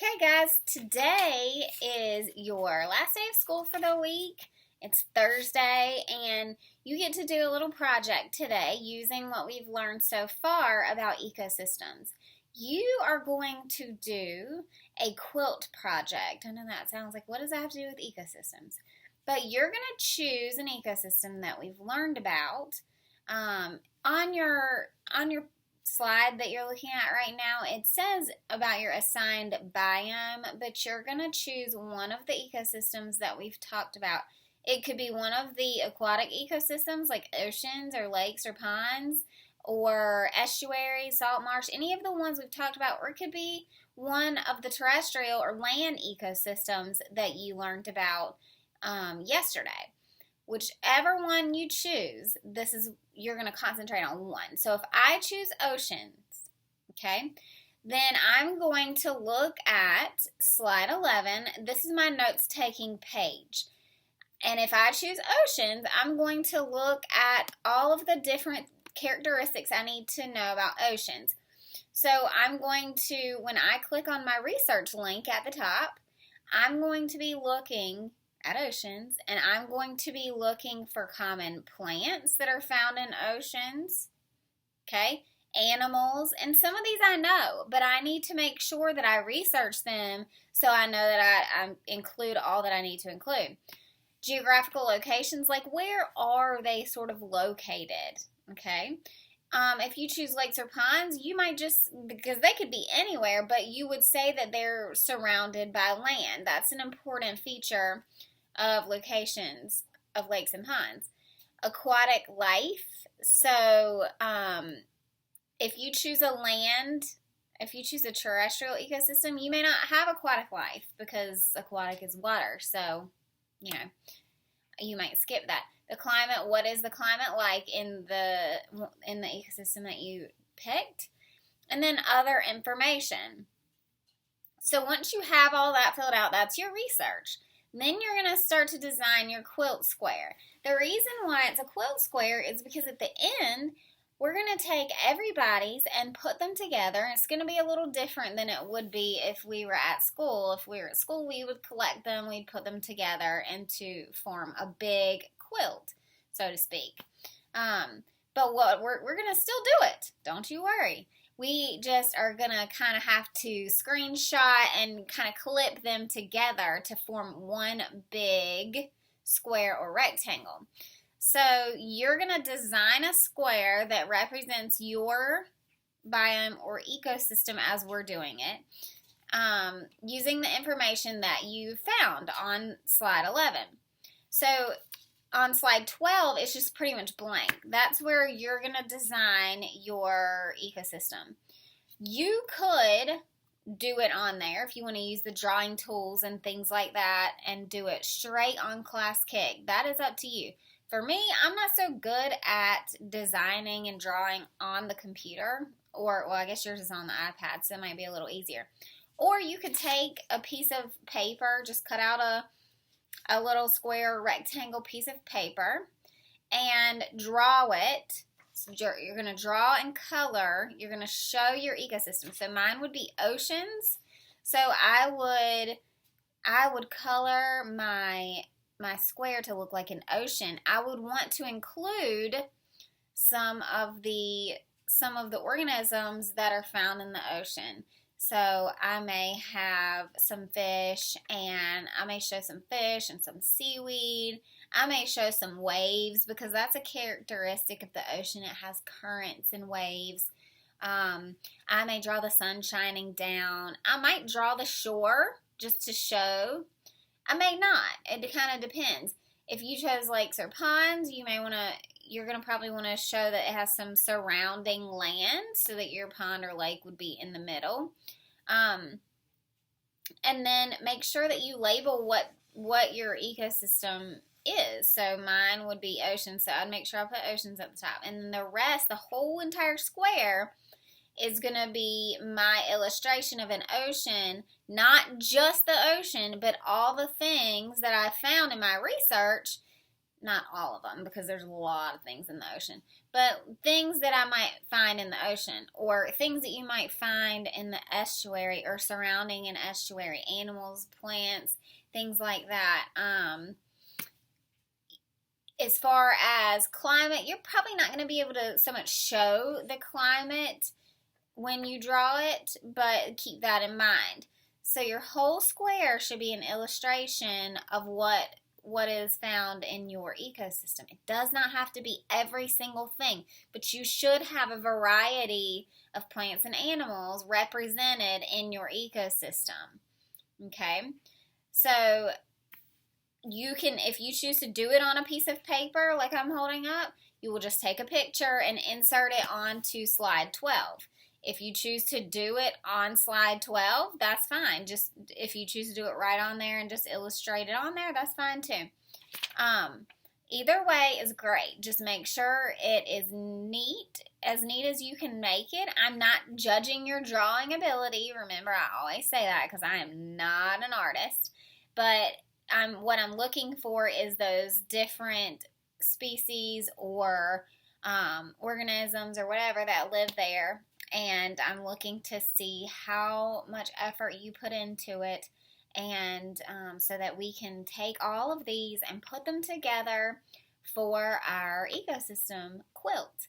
Okay, guys, today is your last day of school for the week. It's Thursday, and you get to do a little project today using what we've learned so far about ecosystems. You are going to do a quilt project. I know that sounds like, what does that have to do with ecosystems? But you're going to choose an ecosystem that we've learned about. On your slide that you're looking at right now, it says about your assigned biome, but you're going to choose one of the ecosystems that we've talked about. It could be one of the aquatic ecosystems like oceans or lakes or ponds or estuaries, salt marsh, any of the ones we've talked about, or it could be one of the terrestrial or land ecosystems that you learned about yesterday. Whichever one you choose, you're going to concentrate on one. So if I choose oceans, okay, then I'm going to look at slide 11. This is my notes-taking page. And if I choose oceans, I'm going to look at all of the different characteristics I need to know about oceans. So I'm going to, when I click on my research link at the top, I'm going to be looking at oceans, and I'm going to be looking for common plants that are found in oceans, okay, animals, and some of these I know, but I need to make sure that I research them so I know that I include all that I need to include. Geographical locations, like where are they sort of located, okay? If you choose lakes or ponds, you might just, because they could be anywhere, but you would say that they're surrounded by land. That's an important feature of locations of lakes and ponds. Aquatic life. So if you choose if you choose a terrestrial ecosystem, you may not have aquatic life because aquatic is water. So, you might skip that. The climate, what is the climate like in the ecosystem that you picked? And then other information. So once you have all that filled out, that's your research. Then you're going to start to design your quilt square. The reason why it's a quilt square is because at the end, we're going to take everybody's and put them together. It's going to be a little different than it would be if we were at school. If we were at school, we would collect them, we'd put them together and to form a big quilt, so to speak. But what we're going to still do it. Don't you worry. We just are going to kind of have to screenshot and kind of clip them together to form one big square or rectangle. So you're going to design a square that represents your biome or ecosystem as we're doing it, using the information that you found on slide 11. So on slide 12, it's just pretty much blank. That's where you're going to design your ecosystem. You could do it on there if you want to use the drawing tools and things like that and do it straight on Class Kick. That is up to you. For me, I'm not so good at designing and drawing on the computer, or, well, I guess yours is on the iPad, so it might be a little easier. Or you could take a piece of paper, just cut out a little square rectangle piece of paper and draw it. So you're going to draw and color. You're going to show your ecosystem. So mine would be oceans. So I would color my square to look like an ocean. I would want to include some of the organisms that are found in the ocean. So I may have some fish, and I may show some fish and some seaweed. I may show some waves because that's a characteristic of the ocean. It has currents and waves. I may draw the sun shining down. I might draw the shore just to show. I may not. It kind of depends. If you chose lakes or ponds, you're going to probably want to show that it has some surrounding land so that your pond or lake would be in the middle. And then make sure that you label what your ecosystem is. So mine would be oceans, so I'd make sure I put oceans at the top. And then the rest, the whole entire square, is going to be my illustration of an ocean, not just the ocean, but all the things that I found in my research. Not all of them, because there's a lot of things in the ocean, but things that I might find in the ocean, or things that you might find in the estuary or surrounding an estuary, animals, plants, things like that. As far as climate, you're probably not going to be able to so much show the climate when you draw it, but keep that in mind. So your whole square should be an illustration of what is found in your ecosystem. It does not have to be every single thing, but you should have a variety of plants and animals represented in your ecosystem. Okay? So you can, if you choose to do it on a piece of paper like I'm holding up, you will just take a picture and insert it onto slide 12. If you choose to do it on slide 12, that's fine. Just if you choose to do it right on there and just illustrate it on there, that's fine too. Either way is great. Just make sure it is neat, as neat as you can make it. I'm not judging your drawing ability. Remember, I always say that because I am not an artist. But what I'm looking for is those different species or organisms or whatever that live there. And I'm looking to see how much effort you put into it, and so that we can take all of these and put them together for our ecosystem quilt.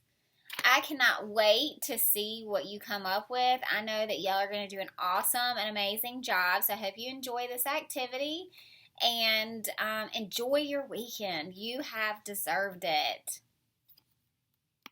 I cannot wait to see what you come up with. I know that y'all are going to do an awesome and amazing job, so I hope you enjoy this activity and enjoy your weekend. You have deserved it.